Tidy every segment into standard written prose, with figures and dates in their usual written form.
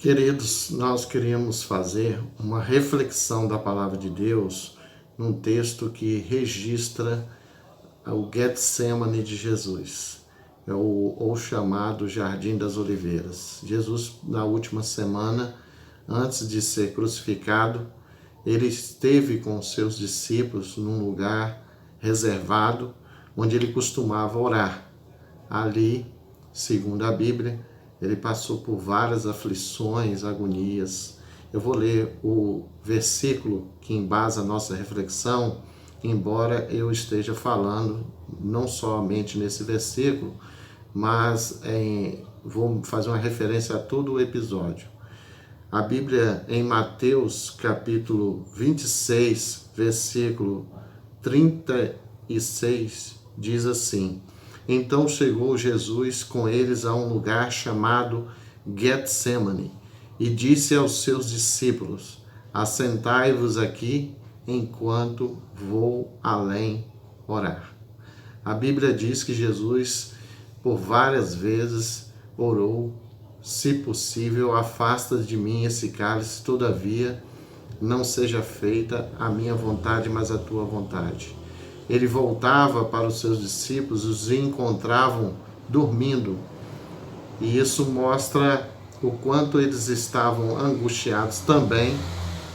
Queridos, nós queríamos fazer uma reflexão da palavra de Deus num texto que registra o Getsemane de Jesus, ou chamado Jardim das Oliveiras. Jesus, na última semana, antes de ser crucificado, ele esteve com seus discípulos num lugar reservado, onde ele costumava orar. Ali, segundo a Bíblia, ele passou por várias aflições, agonias. Eu vou ler o versículo que embasa a nossa reflexão, embora eu esteja falando não somente nesse versículo, mas vou fazer uma referência a todo o episódio. A Bíblia, em Mateus, capítulo 26, versículo 36, diz assim: Então chegou Jesus com eles a um lugar chamado Getsemane e disse aos seus discípulos: Assentai-vos aqui enquanto vou além orar. A Bíblia diz que Jesus, por várias vezes, orou: Se possível, afasta de mim esse cálice, todavia não seja feita a minha vontade, mas a tua vontade. Ele voltava para os seus discípulos, os encontravam dormindo. E isso mostra o quanto eles estavam angustiados também,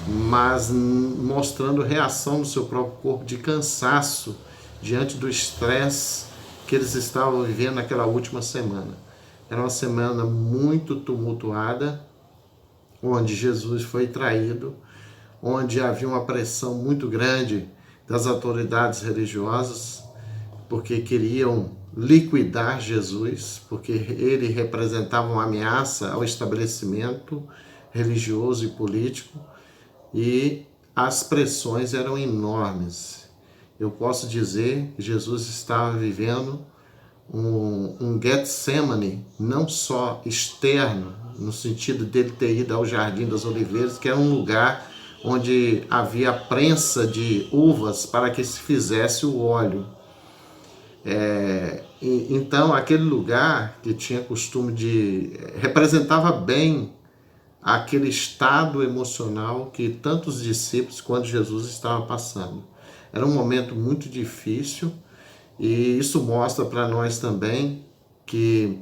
mas mostrando reação do seu próprio corpo de cansaço diante do estresse que eles estavam vivendo naquela última semana. Era uma semana muito tumultuada, onde Jesus foi traído, onde havia uma pressão muito grande das autoridades religiosas, porque queriam liquidar Jesus, porque ele representava uma ameaça ao estabelecimento religioso e político, e as pressões eram enormes. Eu posso dizer que Jesus estava vivendo um Getsemane, não só externo, no sentido dele ter ido ao Jardim das Oliveiras, que era um lugar onde havia prensa de uvas para que se fizesse o óleo. Então, aquele lugar que tinha costume representava bem aquele estado emocional que tantos discípulos, quando Jesus estava passando. Era um momento muito difícil, e isso mostra para nós também que,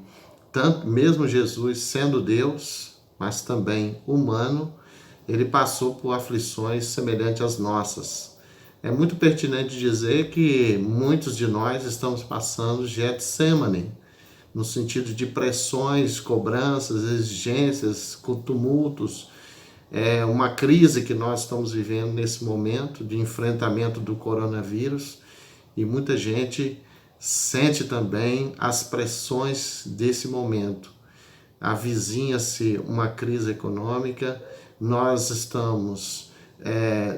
tanto mesmo Jesus sendo Deus, mas também humano, ele passou por aflições semelhantes às nossas. É muito pertinente dizer que muitos de nós estamos passando Getsemane, no sentido de pressões, cobranças, exigências, tumultos. É uma crise que nós estamos vivendo nesse momento de enfrentamento do coronavírus, e muita gente sente também as pressões desse momento. Avizinha-se uma crise econômica, nós estamos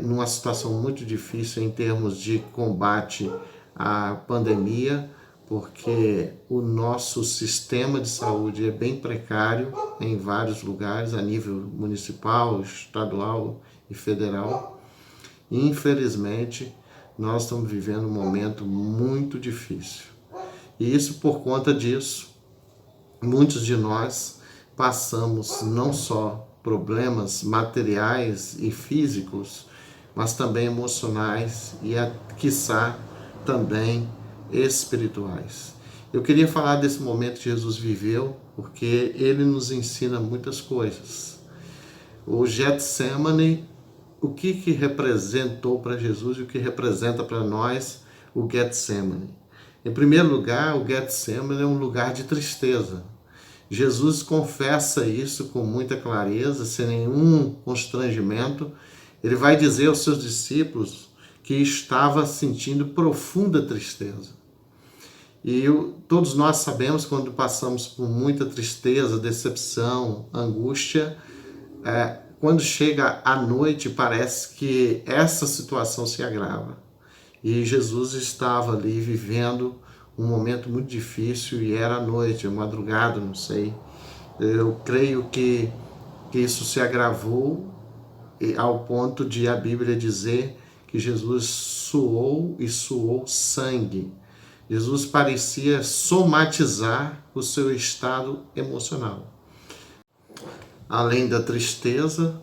numa situação muito difícil em termos de combate à pandemia, porque o nosso sistema de saúde é bem precário em vários lugares, a nível municipal, estadual e federal. Infelizmente, nós estamos vivendo um momento muito difícil. E isso, por conta disso, muitos de nós passamos não só problemas materiais e físicos, mas também emocionais e, quiçá, também espirituais. Eu queria falar desse momento que Jesus viveu, porque ele nos ensina muitas coisas. O Getsemane, o que representou para Jesus e o que representa para nós o Getsemane? Em primeiro lugar, o Getsemane é um lugar de tristeza. Jesus confessa isso com muita clareza, sem nenhum constrangimento. Ele vai dizer aos seus discípulos que estava sentindo profunda tristeza. E todos nós sabemos, quando passamos por muita tristeza, decepção, angústia, quando chega a noite, parece que essa situação se agrava. E Jesus estava ali vivendo um momento muito difícil, e era a noite, a madrugada, não sei. Eu creio que isso se agravou ao ponto de a Bíblia dizer que Jesus suou e suou sangue. Jesus parecia somatizar o seu estado emocional. Além da tristeza,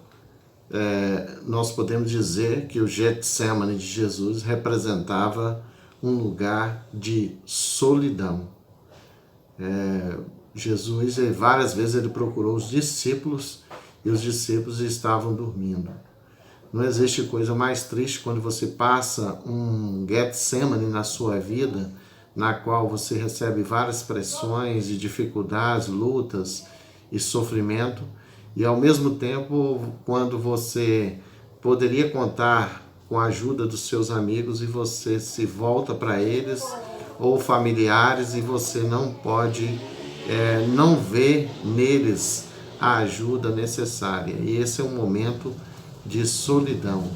nós podemos dizer que o Getsemane de Jesus representava um lugar de solidão. Jesus, várias vezes, ele procurou os discípulos e os discípulos estavam dormindo. Não existe coisa mais triste quando você passa um Getsemane na sua vida, na qual você recebe várias pressões e dificuldades, lutas e sofrimento, e ao mesmo tempo, quando você poderia contar com a ajuda dos seus amigos e você se volta para eles ou familiares e você não pode, não vê neles a ajuda necessária. E esse é um momento de solidão.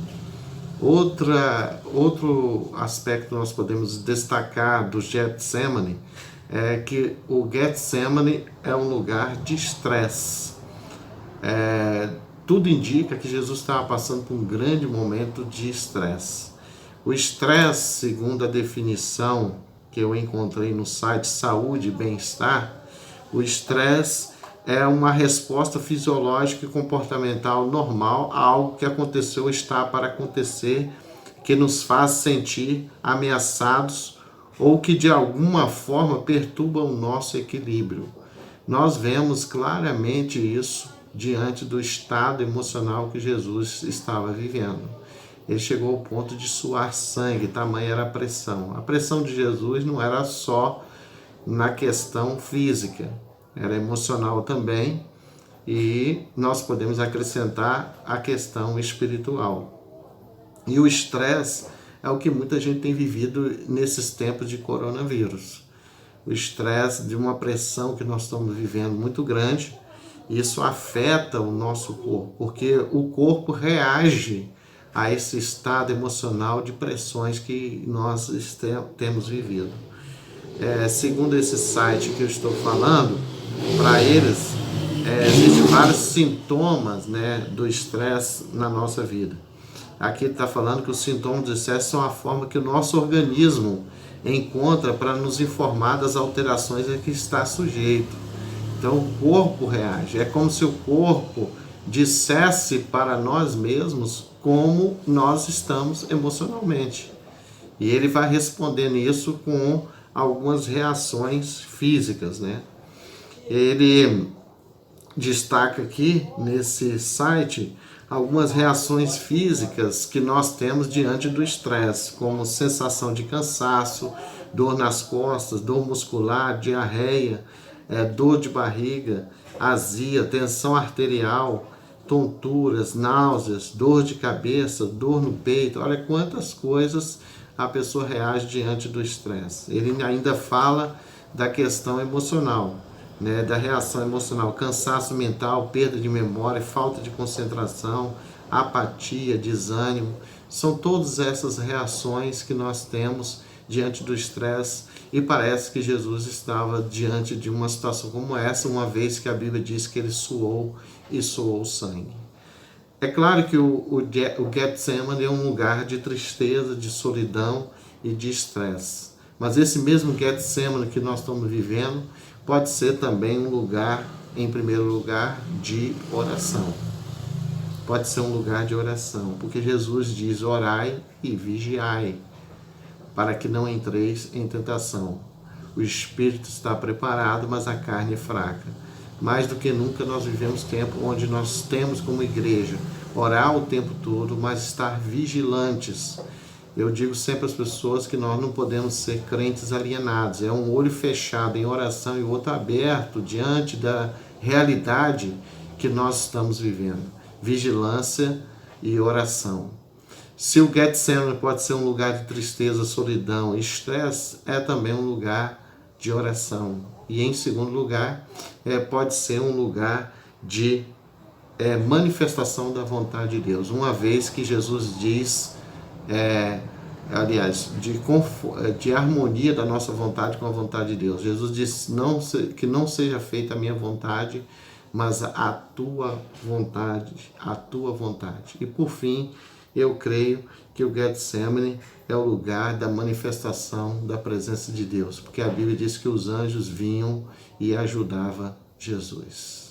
Outro aspecto que nós podemos destacar do Getsemane é que o Getsemane é um lugar de estresse. Tudo indica que Jesus estava passando por um grande momento de estresse. O estresse, segundo a definição que eu encontrei no site Saúde e Bem-Estar, o estresse é uma resposta fisiológica e comportamental normal a algo que aconteceu ou está para acontecer, que nos faz sentir ameaçados ou que de alguma forma perturba o nosso equilíbrio. Nós vemos claramente isso diante do estado emocional que Jesus estava vivendo. Ele chegou ao ponto de suar sangue, tamanha era a pressão. A pressão de Jesus não era só na questão física, era emocional também, e nós podemos acrescentar a questão espiritual. E o estresse é o que muita gente tem vivido nesses tempos de coronavírus. O estresse de uma pressão que nós estamos vivendo muito grande, isso afeta o nosso corpo, porque o corpo reage a esse estado emocional de pressões que nós temos vivido. Segundo esse site que eu estou falando, para eles, existem vários sintomas, do estresse na nossa vida. Aqui ele está falando que os sintomas do estresse são a forma que o nosso organismo encontra para nos informar das alterações a que está sujeito. Então o corpo reage, é como se o corpo dissesse para nós mesmos como nós estamos emocionalmente. E ele vai responder nisso com algumas reações físicas, Ele destaca aqui nesse site algumas reações físicas que nós temos diante do estresse, como sensação de cansaço, dor nas costas, dor muscular, diarreia, dor de barriga, azia, tensão arterial, tonturas, náuseas, dor de cabeça, dor no peito. Olha quantas coisas a pessoa reage diante do estresse. Ele ainda fala da questão emocional, da reação emocional, cansaço mental, perda de memória, falta de concentração, apatia, desânimo. São todas essas reações que nós temos diante do estresse, e parece que Jesus estava diante de uma situação como essa, uma vez que a Bíblia diz que ele suou e suou sangue. É claro que o Getsemane é um lugar de tristeza, de solidão e de estresse. Mas esse mesmo Getsemane que nós estamos vivendo pode ser também um lugar, em primeiro lugar, de oração. Pode ser um lugar de oração, porque Jesus diz: orai e vigiai, para que não entreis em tentação. O espírito está preparado, mas a carne é fraca. Mais do que nunca nós vivemos tempo onde nós temos como igreja orar o tempo todo, mas estar vigilantes. Eu digo sempre às pessoas que nós não podemos ser crentes alienados. É um olho fechado em oração e o outro aberto diante da realidade que nós estamos vivendo. Vigilância e oração. Se o Getsemane pode ser um lugar de tristeza, solidão e estresse, é também um lugar de oração. E em segundo lugar, pode ser um lugar de manifestação da vontade de Deus. Uma vez que Jesus diz, de harmonia da nossa vontade com a vontade de Deus. Jesus disse que não seja feita a minha vontade, mas a tua vontade, a tua vontade. E por fim, eu creio que o Getsemane é o lugar da manifestação da presença de Deus, porque a Bíblia diz que os anjos vinham e ajudavam Jesus.